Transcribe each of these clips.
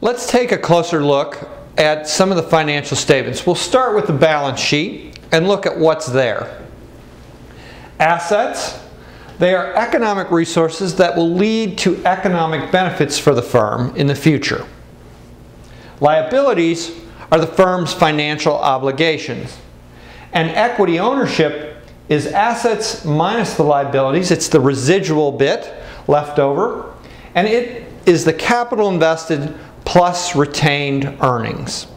Let's take a closer look at some of the financial statements. We'll start with the balance sheet and look at what's there. Assets, they are economic resources that will lead to economic benefits for the firm in the future. Liabilities are the firm's financial obligations. And equity ownership is assets minus the liabilities. It's the residual bit left over. And it is the capital invested plus retained earnings.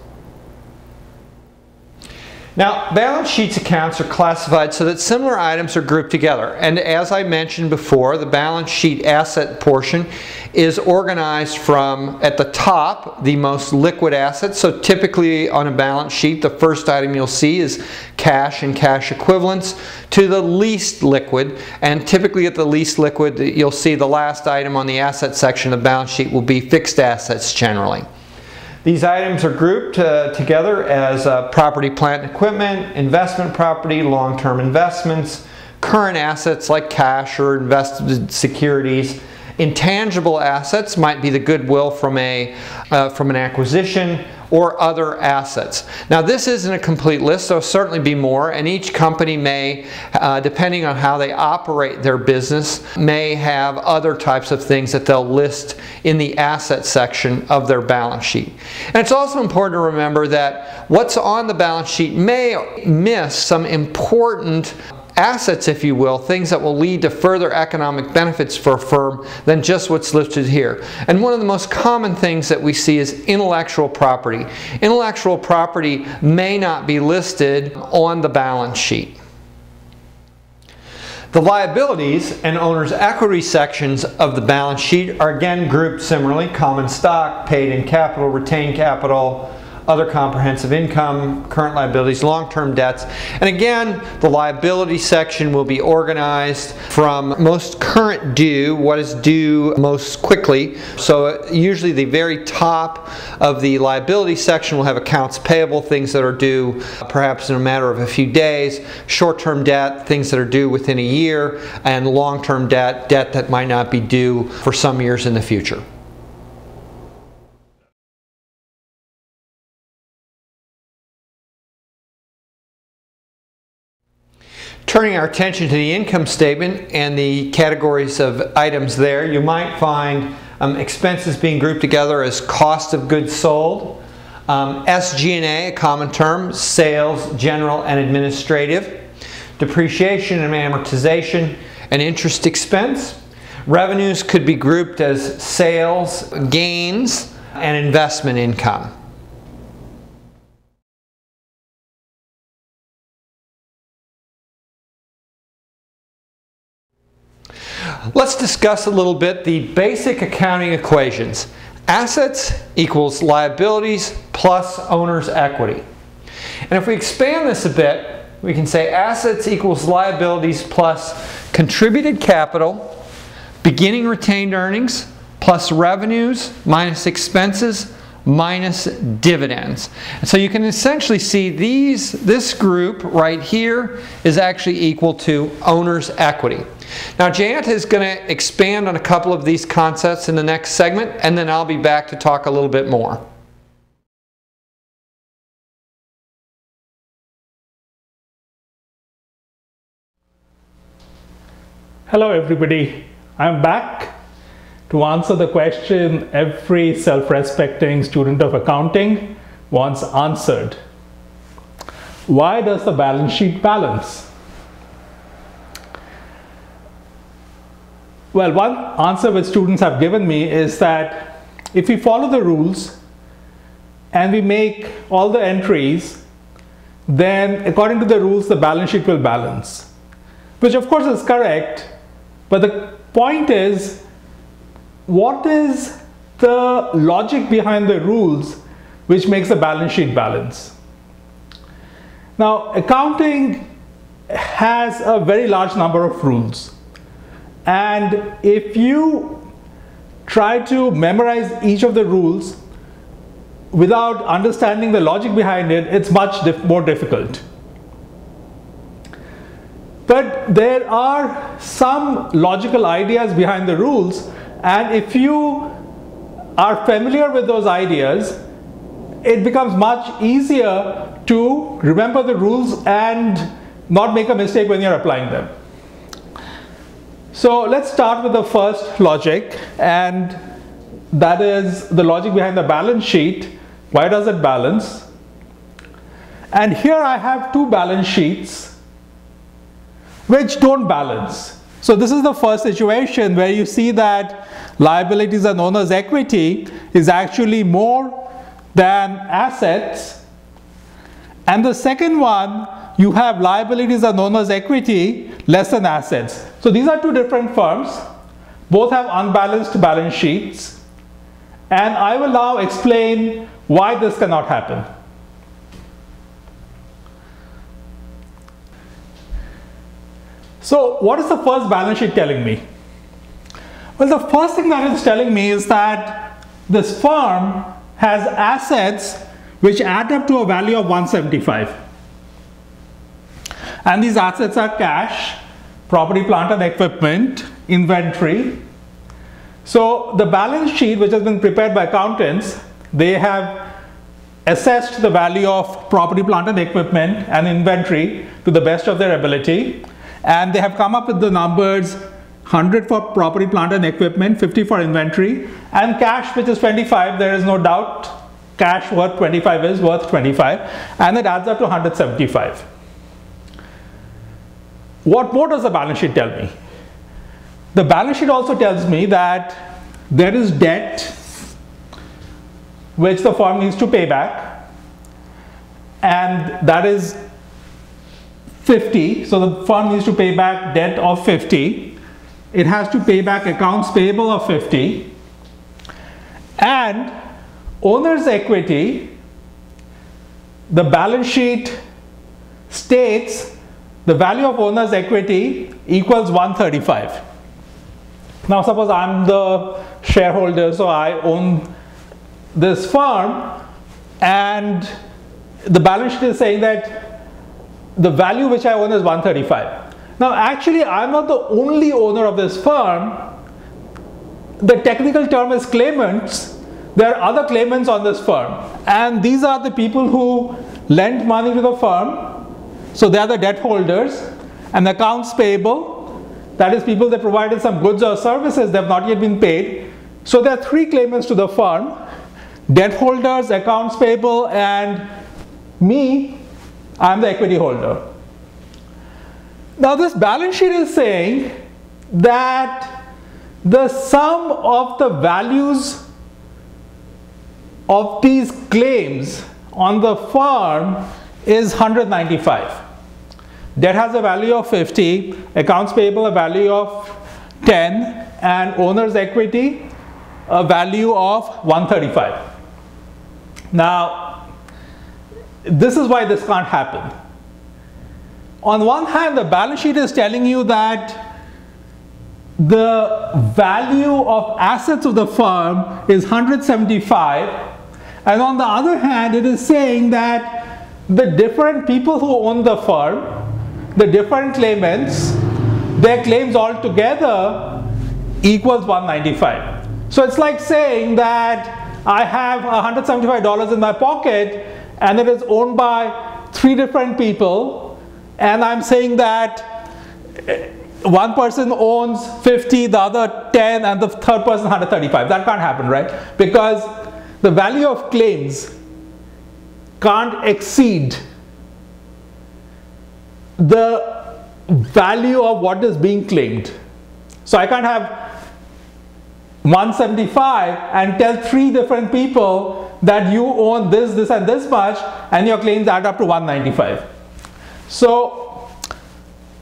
Now, balance sheets accounts are classified so that similar items are grouped together. And as I mentioned before, the balance sheet asset portion is organized from, at the top, the most liquid assets. So typically on a balance sheet, the first item you'll see is cash and cash equivalents, to the least liquid. And typically at the least liquid, you'll see the last item on the asset section of the balance sheet will be fixed assets generally. These items are grouped together as property, plant, and equipment, investment property, long-term investments, current assets like cash or invested securities. Intangible assets might be the goodwill from an acquisition or other assets. Now this isn't a complete list, there'll certainly be more, and each company may, depending on how they operate their business, may have other types of things that they'll list in the asset section of their balance sheet. And it's also important to remember that what's on the balance sheet may miss some important assets, if you will, things that will lead to further economic benefits for a firm than just what's listed here. And one of the most common things that we see is intellectual property. Intellectual property may not be listed on the balance sheet. The liabilities and owner's equity sections of the balance sheet are again grouped similarly: common stock, paid-in capital, retained capital, other comprehensive income, current liabilities, long-term debts. And again, the liability section will be organized from most current due, what is due most quickly. So usually the very top of the liability section will have accounts payable, things that are due perhaps in a matter of a few days, short-term debt, things that are due within a year, and long-term debt, debt that might not be due for some years in the future. Turning our attention to the income statement and the categories of items there, you might find expenses being grouped together as cost of goods sold, SG&A, a common term, sales, general, and administrative, depreciation and amortization, and interest expense. Revenues could be grouped as sales, gains, and investment income. Let's discuss a little bit the basic accounting equations. Assets equals liabilities plus owner's equity. And if we expand this a bit, we can say assets equals liabilities plus contributed capital, beginning retained earnings, plus revenues minus expenses minus dividends. And so you can essentially see this group right here is actually equal to owner's equity. Now Jayant is going to expand on a couple of these concepts in the next segment, and then I'll be back to talk a little bit more. Hello everybody, I'm back to answer the question every self-respecting student of accounting wants answered. Why does the balance sheet balance? Well, one answer which students have given me is that if we follow the rules and we make all the entries, then according to the rules the balance sheet will balance, which of course is correct, but the point is, what is the logic behind the rules which makes the balance sheet balance? Now, accounting has a very large number of rules, and if you try to memorize each of the rules without understanding the logic behind it, it's much more difficult. But there are some logical ideas behind the rules, and if you are familiar with those ideas, it becomes much easier to remember the rules and not make a mistake when you're applying them. So let's start with the first logic, and that is the logic behind the balance sheet. Why does it balance? And here I have two balance sheets which don't balance. So this is the first situation where you see that liabilities and owner's equity is actually more than assets. And the second one, you have liabilities and owner's equity less than assets. So these are two different firms. Both have unbalanced balance sheets. And I will now explain why this cannot happen. So what is the first balance sheet telling me? Well, the first thing that it's telling me is that this firm has assets which add up to a value of 175. And these assets are cash, property, plant and equipment, inventory. So the balance sheet, which has been prepared by accountants, they have assessed the value of property, plant and equipment and inventory to the best of their ability. And they have come up with the numbers 100 for property, plant and equipment, 50 for inventory, and cash, which is 25. There is no doubt cash worth 25 is worth 25, and it adds up to 175. What more does the balance sheet tell me? The balance sheet also tells me that there is debt which the firm needs to pay back, and that is 50. So the firm needs to pay back debt of 50. It has to pay back accounts payable of 50. And owner's equity, the balance sheet states the value of owner's equity equals 135. Now suppose I'm the shareholder, so I own this firm, and the balance sheet is saying that the value which I own is 135. Now actually I'm not the only owner of this firm. The technical term is claimants. There are other claimants on this firm, and these are the people who lent money to the firm. So they are the debt holders, and accounts payable, that is people that provided some goods or services that have not yet been paid. So there are three claimants to the firm: debt holders, accounts payable, and me. I'm the equity holder. Now this balance sheet is saying that the sum of the values of these claims on the firm is 195. Debt has a value of 50, accounts payable a value of 10, and owner's equity a value of 135. Now this is why this can't happen. On one hand, the balance sheet is telling you that the value of assets of the firm is 175, and on the other hand, it is saying that the different people who own the firm, the different claimants, their claims altogether equals 195. So it's like saying that I have $175 in my pocket, and it is owned by 3 different people, and I'm saying that one person owns 50, the other 10, and the third person 135. That can't happen, right? Because the value of claims can't exceed the value of what is being claimed. So I can't have 175 and tell 3 different people that you own this, this and this much, and your claims add up to 195. So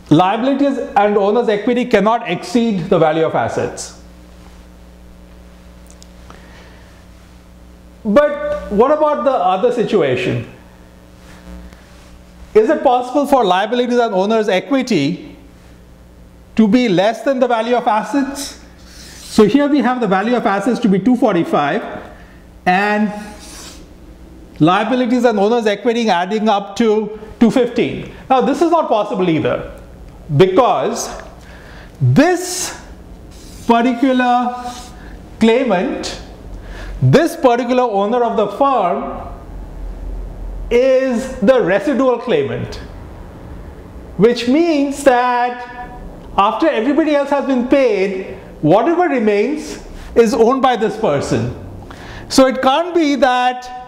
liabilities and owner's equity cannot exceed the value of assets. But what about the other situation? Is it possible for liabilities and owner's equity to be less than the value of assets? So here we have the value of assets to be 245, and liabilities and owner's equity adding up to 215. Now this is not possible either, because this particular claimant this particular owner of the firm is the residual claimant, which means that after everybody else has been paid, whatever remains is owned by this person. So it can't be that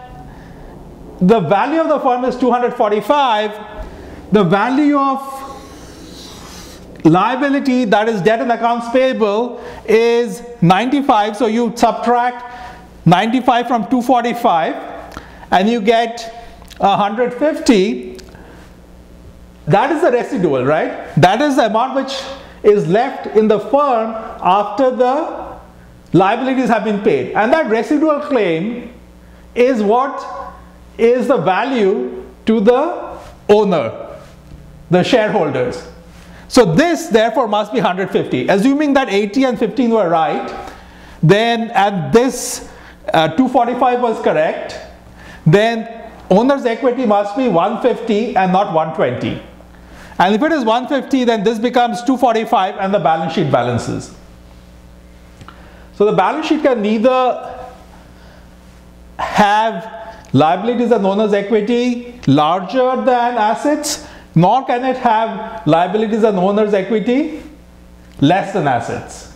the value of the firm is 245, the value of liability, that is debt and accounts payable, is 95. So you subtract 95 from 245 and you get 150. That is the residual, right? That is the amount which is left in the firm after the liabilities have been paid. And that residual claim is what is the value to the owner, the shareholders. So this therefore must be 150. Assuming that 80 and 15 were right, then and this 245 was correct, then owner's equity must be 150 and not 120. And if it is 150, then this becomes 245 and the balance sheet balances. So the balance sheet can neither have liabilities and owner's equity larger than assets, nor can it have liabilities and owner's equity less than assets.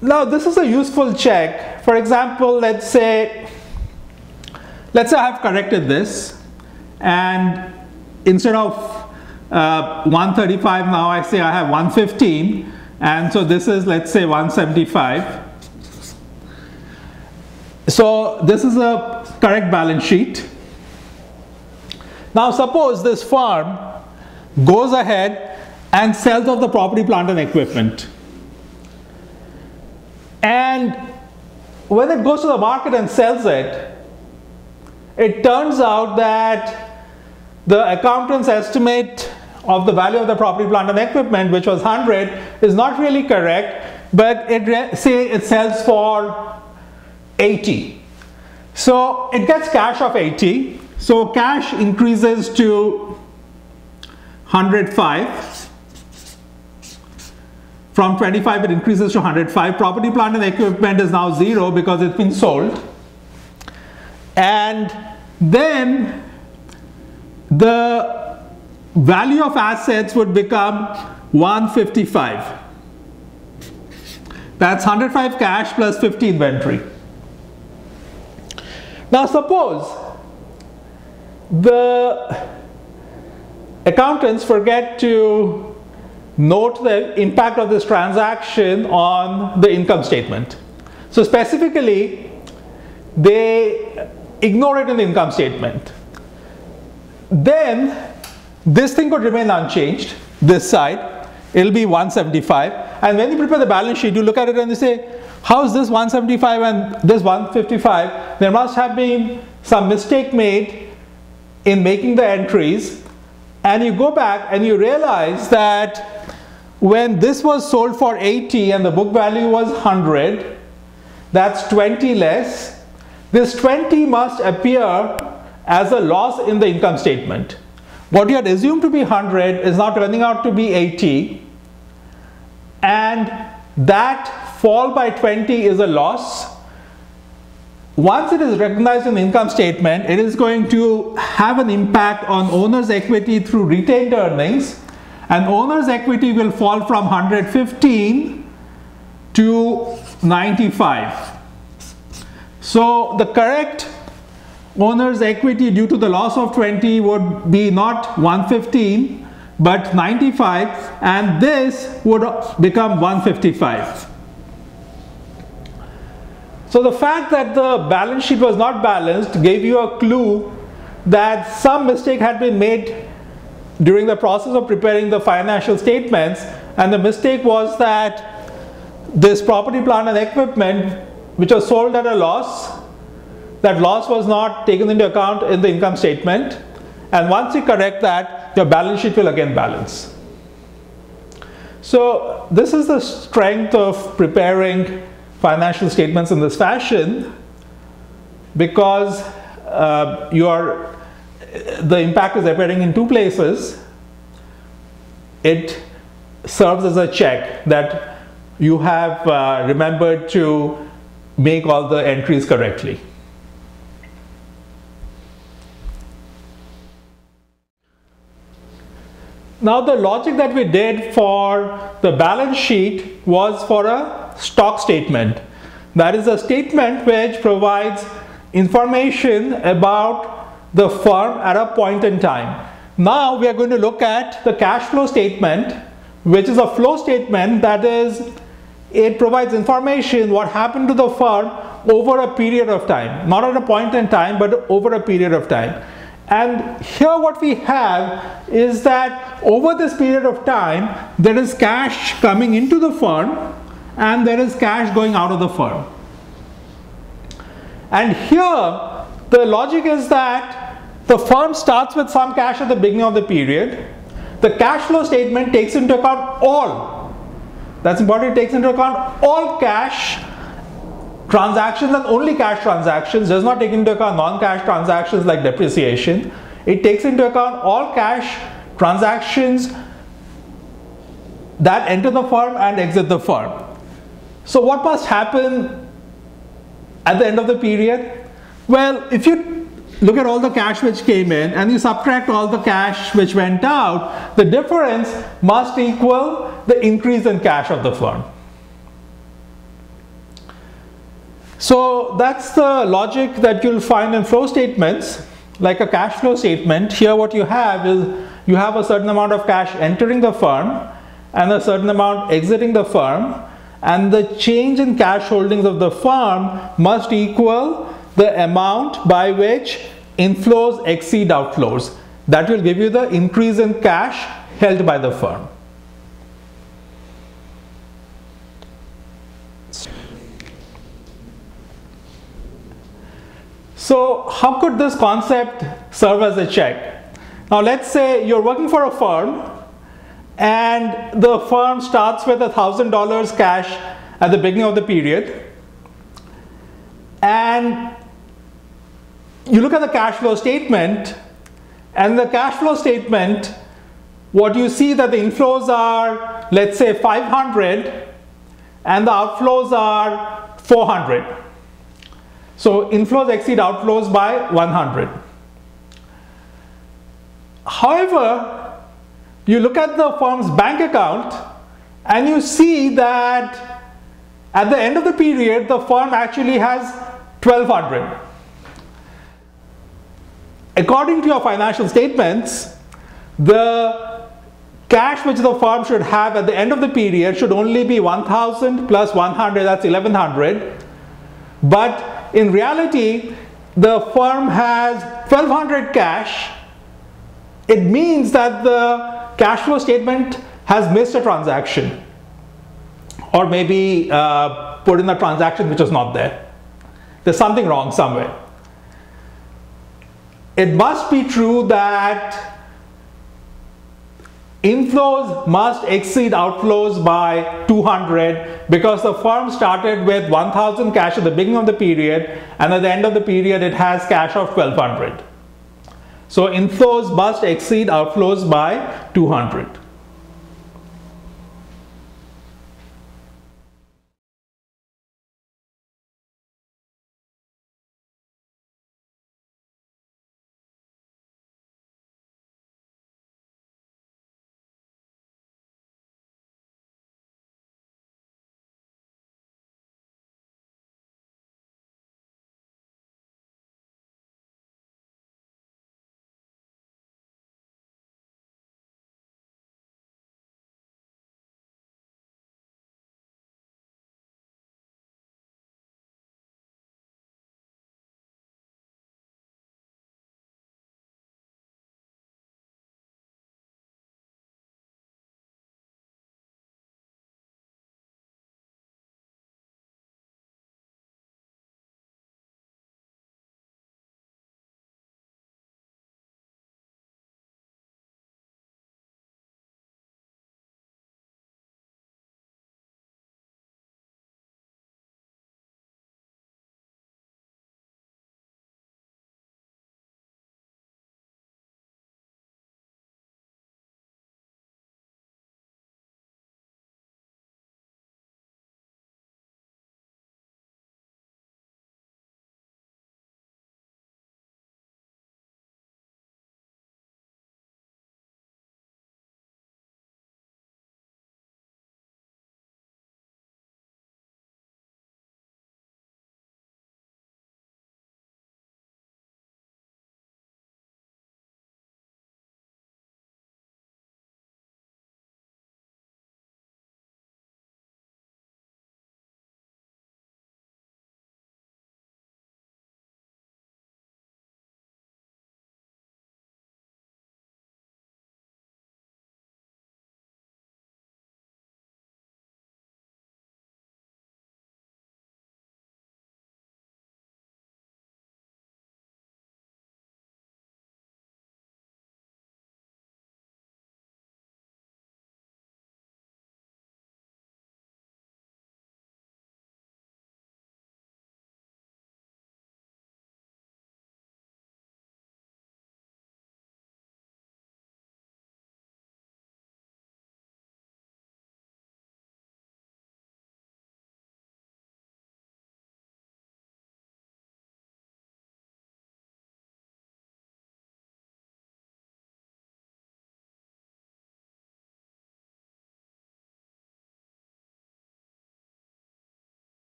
Now this is a useful check. For example, let's say I have corrected this, and instead of 135 now I say I have 115, and so this is, let's say, 175. So this is a correct balance sheet. Now suppose this firm goes ahead and sells off the property, plant and equipment, and when it goes to the market and sells it, it turns out that the accountant's estimate of the value of the property, plant and equipment, which was 100, is not really correct, but say it sells for 80. So it gets cash of 80. So cash increases to 105. From 25 it increases to 105. Property, plant and equipment is now 0 because it's been sold. And then the value of assets would become 155. That's 105 cash plus 50 inventory. Now suppose the accountants forget to note the impact of this transaction on the income statement. So specifically, they ignore it in the income statement. Then this thing could remain unchanged, this side, it'll be 175. And when you prepare the balance sheet, you look at it and you say, how is this 175 and this 155? There must have been some mistake made in making the entries. And you go back and you realize that when this was sold for 80 and the book value was 100, that's 20 less. This 20 must appear as a loss in the income statement. What you had assumed to be 100 is now turning out to be 80, and that fall by 20 is a loss. Once it is recognized in the income statement, it is going to have an impact on owner's equity through retained earnings, and owner's equity will fall from 115 to 95. So the correct owner's equity due to the loss of 20 would be not 115 but 95, and this would become 155. So the fact that the balance sheet was not balanced gave you a clue that some mistake had been made during the process of preparing the financial statements, and the mistake was that this property, plant and equipment which was sold at a loss, that loss was not taken into account in the income statement, and once you correct that, your balance sheet will again balance. So this is the strength of preparing financial statements in this fashion, because the impact is appearing in two places. It serves as a check that you have remembered to make all the entries correctly. Now the logic that we did for the balance sheet was for a stock statement. That is a statement which provides information about the firm at a point in time. Now we are going to look at the cash flow statement, which is a flow statement. That is, it provides information what happened to the firm over a period of time, not at a point in time, but over a period of time. And here what we have is that over this period of time, there is cash coming into the firm and there is cash going out of the firm. And here the logic is that the firm starts with some cash at the beginning of the period. The cash flow statement takes into account all, that's important, it takes into account all cash transactions and only cash transactions, does not take into account non-cash transactions like depreciation. It takes into account all cash transactions that enter the firm and exit the firm. So what must happen at the end of the period? Well, if you look at all the cash which came in and you subtract all the cash which went out, the difference must equal the increase in cash of the firm. So that's the logic that you'll find in flow statements, like a cash flow statement. Here what you have is you have a certain amount of cash entering the firm and a certain amount exiting the firm, and the change in cash holdings of the firm must equal the amount by which inflows exceed outflows. That will give you the increase in cash held by the firm. So how could this concept serve as a check? Now let's say you're working for a firm and the firm starts with $1,000 cash at the beginning of the period, and you look at the cash flow statement, and the cash flow statement what you see that the inflows are, let's say, 500 and the outflows are 400. So inflows exceed outflows by 100. However, you look at the firm's bank account and you see that at the end of the period the firm actually has 1200. According to your financial statements, the cash which the firm should have at the end of the period should only be 1000 plus 100, that's 1100. But in reality, the firm has 1200 cash. It means that the cash flow statement has missed a transaction, or maybe put in a transaction which was not there. There's something wrong somewhere. It must be true that inflows must exceed outflows by 200 because the firm started with 1000 cash at the beginning of the period and at the end of the period it has cash of 1200. So inflows must exceed outflows by 200.